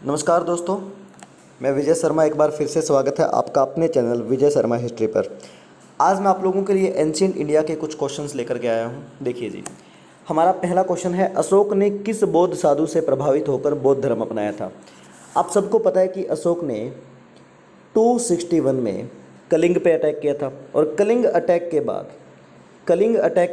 नमस्कार दोस्तों, मैं विजय शर्मा। एक बार फिर से स्वागत है आपका अपने चैनल विजय शर्मा हिस्ट्री पर। आज मैं आप लोगों के लिए एंशियंट इंडिया के कुछ क्वेश्चंस लेकर के आया हूं। देखिए जी, हमारा पहला क्वेश्चन है, अशोक ने किस बौद्ध साधु से प्रभावित होकर बौद्ध धर्म अपनाया था। आप सबको पता है कि अशोक ने 261 में कलिंग पे अटैक किया था और कलिंग अटैक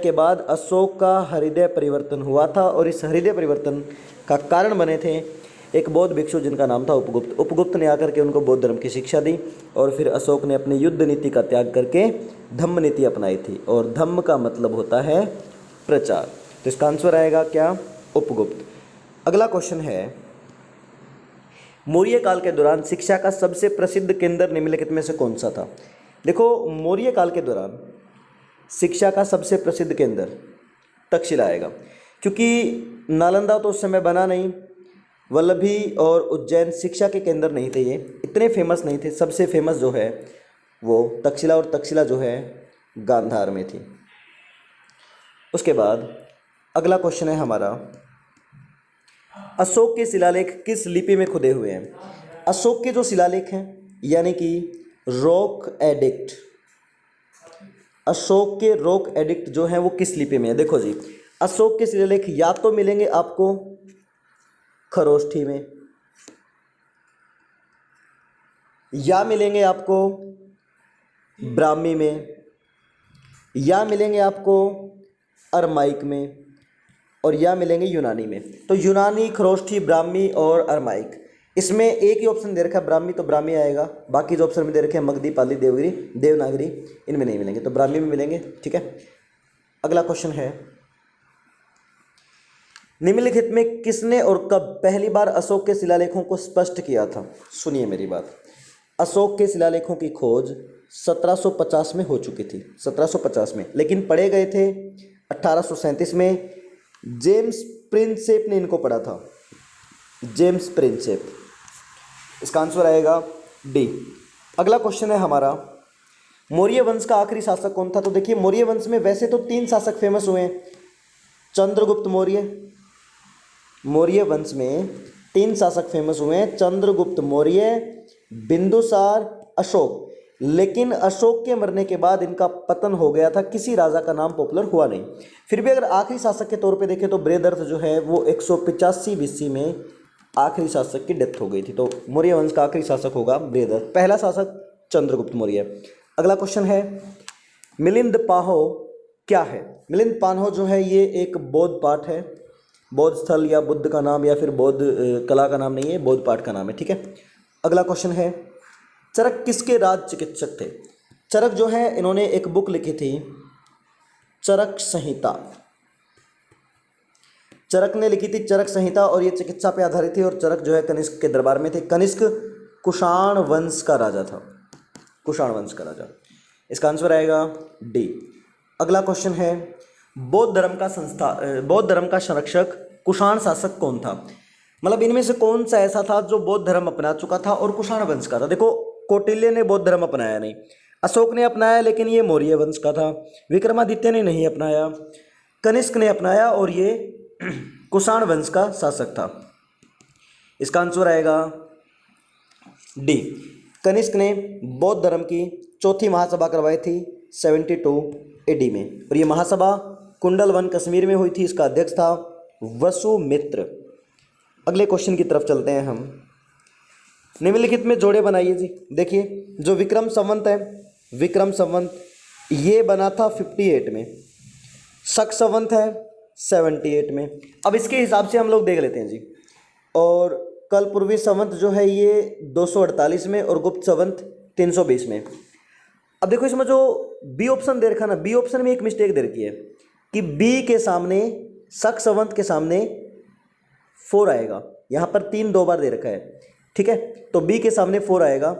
के बाद अशोक का हृदय परिवर्तन हुआ था और इस हृदय परिवर्तन का कारण बने थे एक बौद्ध भिक्षु जिनका नाम था उपगुप्त। उपगुप्त ने आकर के उनको बौद्ध धर्म की शिक्षा दी और फिर अशोक ने अपनी युद्ध नीति का त्याग करके धम्म नीति अपनाई थी और धम्म का मतलब होता है प्रचार। तो इसका आंसर आएगा क्या? उपगुप्त। अगला क्वेश्चन है, मौर्य काल के दौरान शिक्षा का सबसे प्रसिद्ध केंद्र निम्नलिखित में से कौन सा था। देखो, मौर्य काल के दौरान शिक्षा का सबसे प्रसिद्ध केंद्र तक्षशिला आएगा, क्योंकि नालंदा तो उस समय बना नहीं, वल्लभी और उज्जैन शिक्षा के केंद्र नहीं थे, ये इतने फेमस नहीं थे। सबसे फेमस जो है वो तक्षशिला, और तक्षशिला जो है गांधार में थी। उसके बाद अगला क्वेश्चन है हमारा, अशोक के शिलालेख किस लिपि में खुदे हुए हैं। अशोक के जो शिलालेख हैं यानी कि रॉक एडिक्ट, अशोक के रॉक एडिक्ट जो हैं वो किस लिपि में है। देखो जी, अशोक के शिलालेख या तो मिलेंगे आपको खरोष्ठी में, या मिलेंगे आपको ब्राह्मी में, या मिलेंगे आपको अरमाइक में, और या मिलेंगे यूनानी में। तो यूनानी, खरोष्ठी, ब्राह्मी और अरमाइक, इसमें एक ही ऑप्शन दे रखा है ब्राह्मी, तो ब्राह्मी आएगा। बाकी जो ऑप्शन में दे रखे हैं मगधी, पाली, देवनागरी, इनमें नहीं मिलेंगे, तो ब्राह्मी में मिलेंगे। ठीक है। अगला क्वेश्चन है, निम्नलिखित में किसने और कब पहली बार अशोक के शिलालेखों को स्पष्ट किया था। सुनिए मेरी बात। अशोक के शिलालेखों की खोज 1750 में हो चुकी थी, 1750 में, लेकिन पढ़े गए थे 1837 में। जेम्स प्रिंसेप ने इनको पढ़ा था, जेम्स प्रिंसेप। इसका आंसर आएगा डी। अगला क्वेश्चन है हमारा, मौर्य वंश का आखिरी शासक कौन था। तो देखिए, मौर्य वंश में वैसे तो 3 शासक फेमस हुए हैं, चंद्रगुप्त मौर्य। मौर्य वंश में 3 शासक फेमस हुए हैं, चंद्रगुप्त मौर्य, बिंदुसार, अशोक। लेकिन अशोक के मरने के बाद इनका पतन हो गया था, किसी राजा का नाम पॉपुलर हुआ नहीं। फिर भी अगर आखिरी शासक के तौर पे देखें तो बृहदर्थ जो है वो 185 BC में आखिरी शासक की डेथ हो गई थी। तो मौर्य वंश का आखिरी शासक होगा बृहदर्थ, पहला शासक चंद्रगुप्त मौर्य। अगला क्वेश्चन है, मिलिंद पाहो क्या है। मिलिंद पाहो जो है ये एक बौद्ध पाठ है, बौद्ध स्थल या बुद्ध का नाम या फिर बौद्ध कला का नाम नहीं है, बौद्ध पाठ का नाम है। ठीक है। अगला क्वेश्चन है, चरक किसके राज चिकित्सक थे। चरक जो है इन्होंने एक बुक लिखी थी, चरक संहिता। चरक ने लिखी थी चरक संहिता और ये चिकित्सा पे आधारित थी। और चरक जो है कनिष्क के दरबार में थे। कनिष्क कुषाण वंश का राजा था, कुषाण वंश का राजा। इसका आंसर आएगा डी। अगला क्वेश्चन है, बौद्ध धर्म का संरक्षक कुषाण शासक कौन था। मतलब इनमें से कौन सा ऐसा था जो बौद्ध धर्म अपना चुका था और कुषाण वंश का था। देखो, कौटिल्य ने बौद्ध धर्म अपनाया नहीं, अशोक ने अपनाया लेकिन ये मौर्य वंश का था, विक्रमादित्य ने नहीं अपनाया, कनिष्क ने अपनाया और ये कुषाण वंश का शासक था। इसका आंसर आएगा डी। कनिष्क ने बौद्ध धर्म की चौथी महासभा करवाई थी 72 AD में, और ये महासभा कुंडलवन कश्मीर में हुई थी। इसका अध्यक्ष था वसुमित्र। अगले क्वेश्चन की तरफ चलते हैं हम। निम्नलिखित में जोड़े बनाइए जी। देखिए, जो विक्रम संवत है, विक्रम संवत ये बना था 58 में, शक संवत है 78 में। अब इसके हिसाब से हम लोग देख लेते हैं जी। और कलपूर्वी संवत जो है ये 248 में और गुप्त संवत 320 में। अब देखो, इसमें जो बी ऑप्शन दे रखा ना, बी ऑप्शन में एक मिस्टेक दे रखी है कि बी के सामने, शक संवत के सामने 4 आएगा। यहाँ पर 3 2 बार दे रखा है। ठीक है, तो बी के सामने 4 आएगा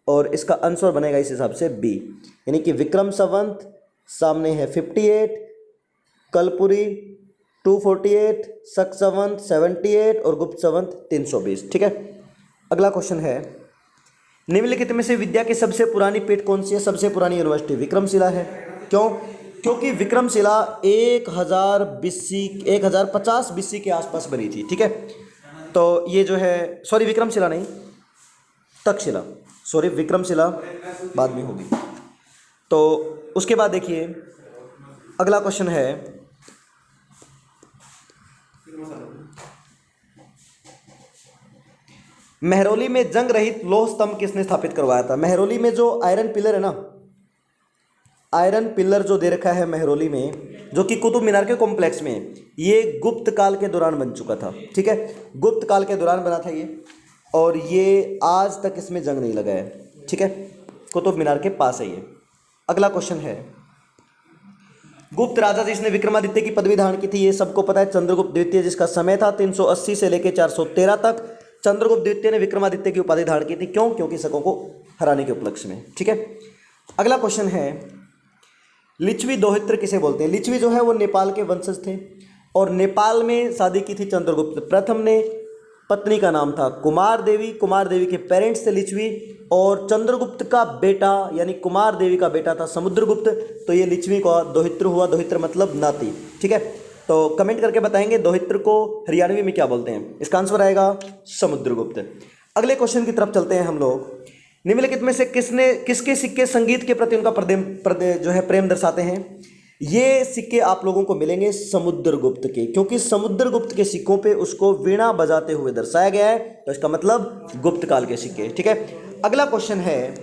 और इसका आंसर बनेगा इस हिसाब से बी, यानी कि विक्रम संवत सामने है 58, कलपुरी 248, शक संवत 78 और गुप्त संवत 320। ठीक है। अगला क्वेश्चन है, निम्नलिखित में से विद्या की सबसे पुरानी पीठ कौन सी है। सबसे पुरानी यूनिवर्सिटी विक्रमशिला है। क्यों? क्योंकि विक्रमशिला 1050 BC के आसपास बनी थी। ठीक है। तो ये जो है, सॉरी विक्रमशिला नहीं, तक्षशिला, सॉरी विक्रमशिला बाद में होगी। तो उसके बाद देखिए अगला क्वेश्चन है, मेहरौली में जंग रहित लौह स्तंभ किसने स्थापित करवाया था? मेहरौली में जो आयरन पिलर है ना, आयरन पिलर जो दे रखा है मेहरौली में, जो कि कुतुब मीनार के कॉम्प्लेक्स में, ये गुप्त काल के दौरान बन चुका था। ठीक है, गुप्त काल के दौरान बना था ये, और ये आज तक इसमें जंग नहीं लगा है। ठीक है, कुतुब मीनार के पास है ये। अगला क्वेश्चन है, गुप्त राजा जिसने विक्रमादित्य की पदवी धारण की थी, ये सबको पता है, चंद्रगुप्त द्वितीय, जिसका समय था 380 से लेकर 413 तक। चंद्रगुप्त द्वितीय ने विक्रमादित्य की उपाधि धारण की थी, क्यों? क्योंकि शकों को हराने के उपलक्ष्य में। ठीक है, अगला क्वेश्चन है, लिच्छवी दोहित्र किसे बोलते हैं? लिच्छवी जो है वो नेपाल के वंशज थे, और नेपाल में शादी की थी चंद्रगुप्त प्रथम ने। पत्नी का नाम था कुमार देवी, कुमार देवी के पेरेंट्स थे लिच्छवी, और चंद्रगुप्त का बेटा यानी कुमार देवी का बेटा था समुद्रगुप्त। तो ये लिच्छवी का दोहित्र हुआ, दोहित्र मतलब नाती। ठीक है, तो कमेंट करके बताएंगे दोहित्र को हरियाणवी में क्या बोलते हैं। इसका आंसर आएगा समुद्रगुप्त। अगले क्वेश्चन की तरफ चलते हैं हम लोग। निम्नलिखित में से किसके सिक्के संगीत के प्रति उनका जो है प्रेम दर्शाते हैं? ये सिक्के आप लोगों को मिलेंगे समुद्रगुप्त के, क्योंकि समुद्रगुप्त के सिक्कों पे उसको वीणा बजाते हुए दर्शाया गया है, तो इसका मतलब गुप्त काल के सिक्के। ठीक है, अगला क्वेश्चन है,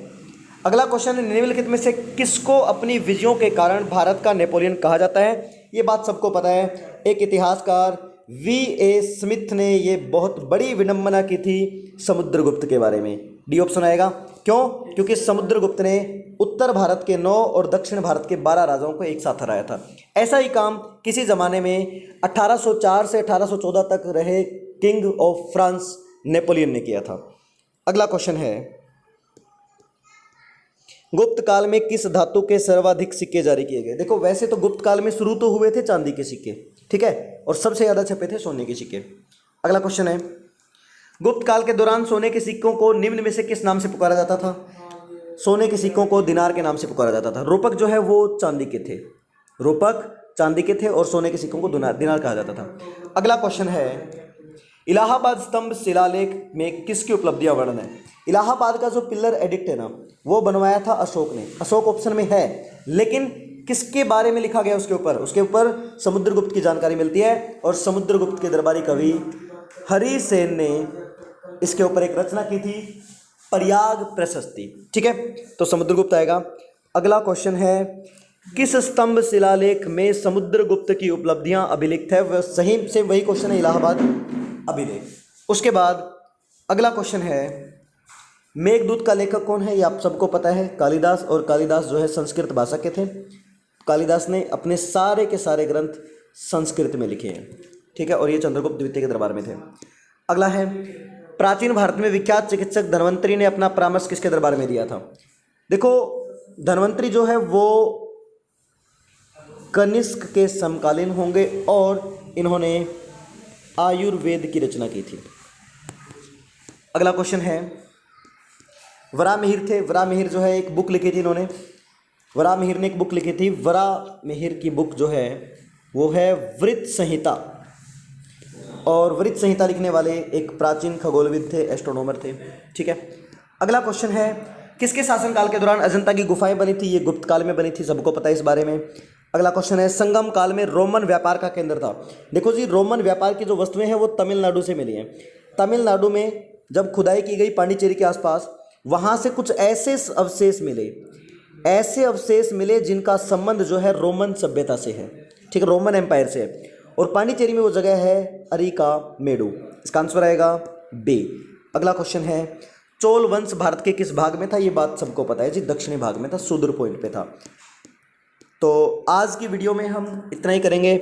निम्नलिखित में से किसको अपनी विजयों के कारण भारत का नेपोलियन कहा जाता है? ये बात सबको पता है। एक इतिहासकार V.A. स्मिथ ने ये बहुत बड़ी विडंबना की थी समुद्रगुप्त के बारे में। डी ऑप्शन आएगा। क्यों? क्योंकि समुद्रगुप्त ने उत्तर भारत के 9 और दक्षिण भारत के 12 राजाओं को एक साथ हराया था। ऐसा ही काम किसी ज़माने में 1804 से 1814 तक रहे किंग ऑफ फ्रांस नेपोलियन ने किया था। अगला क्वेश्चन है, गुप्त काल में किस धातु के सर्वाधिक सिक्के जारी किए गए? देखो वैसे तो गुप्त काल में शुरू तो हुए थे चांदी के सिक्के, ठीक है, और सबसे ज़्यादा छपे थे सोने के सिक्के। अगला क्वेश्चन है, गुप्त काल के दौरान सोने के सिक्कों को निम्न में से किस नाम से पुकारा जाता था? सोने के सिक्कों को दिनार के नाम से पुकारा जाता था। रूपक जो है वो चांदी के थे, रूपक चांदी के थे, और सोने के सिक्कों को दिनार कहा जाता था। अगला क्वेश्चन है, इलाहाबाद स्तंभ शिलालेख में किसकी उपलब्धियां वर्णन है? इलाहाबाद का जो पिलर एडिक्ट है ना, वो बनवाया था अशोक ने। अशोक ऑप्शन में है, लेकिन किसके बारे में लिखा गया उसके ऊपर समुद्रगुप्त की जानकारी मिलती है, और समुद्रगुप्त के दरबारी कवि हरिसेन ने इसके ऊपर एक रचना की थी, प्रयाग प्रशस्ति। ठीक है, तो समुद्रगुप्त आएगा। अगला क्वेश्चन है, किस स्तंभ शिलालेख में समुद्रगुप्त की उपलब्धियां अभिलिखित है? वह सही से वही क्वेश्चन है, इलाहाबाद अभिलेख। उसके बाद अगला क्वेश्चन है, मेघदूत का लेखक कौन है? ये आप सबको पता है, कालिदास। और कालिदास जो है संस्कृत भाषा के थे। कालिदास ने अपने सारे के सारे ग्रंथ संस्कृत में लिखे हैं। ठीक है, और ये चंद्रगुप्त द्वितीय के दरबार में थे। अगला है, प्राचीन भारत में विख्यात चिकित्सक धन्वंतरी ने अपना परामर्श किसके दरबार में दिया था? देखो धन्वंतरी जो है वो कनिष्क के समकालीन होंगे, और इन्होंने आयुर्वेद की रचना की थी। अगला क्वेश्चन है, वराहमिहिर थे। वराहमिहिर जो है एक बुक लिखी थी इन्होंने, वराहमिहिर ने एक बुक लिखी थी। वराहमिहिर की बुक जो है वो है वृत्त संहिता, और वृत्त संहिता लिखने वाले एक प्राचीन खगोलविद थे, एस्ट्रोनॉमर थे। ठीक है, अगला क्वेश्चन है, किसके शासनकाल के दौरान अजंता की गुफाएं बनी थी? ये गुप्त काल में बनी थी, सबको पता है इस बारे में। अगला क्वेश्चन है, संगम काल में रोमन व्यापार का केंद्र था। देखो जी, रोमन व्यापार की जो वस्तुएं हैं वो तमिलनाडु से मिली हैं। तमिलनाडु में जब खुदाई की गई पांडिचेरी के आसपास, वहाँ से कुछ ऐसे अवशेष मिले जिनका संबंध जो है रोमन सभ्यता से है। ठीक है, रोमन एम्पायर से है, और पांडिचेरी में वो जगह है अरिका मेडू। इसका आंसर आएगा बी। अगला क्वेश्चन है, चोल वंश भारत के किस भाग में था? ये बात सबको पता है जी, दक्षिणी भाग में था, सुदूर पॉइंट पे था। तो आज की वीडियो में हम इतना ही करेंगे।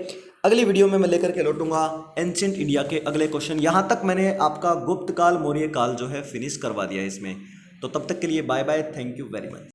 अगली वीडियो में मैं लेकर के लौटूंगा एंशिएंट इंडिया के अगले क्वेश्चन। यहाँ तक मैंने आपका गुप्त काल, मौर्य काल जो है फिनिश करवा दिया है इसमें। तो तब तक के लिए bye bye, thank you very much.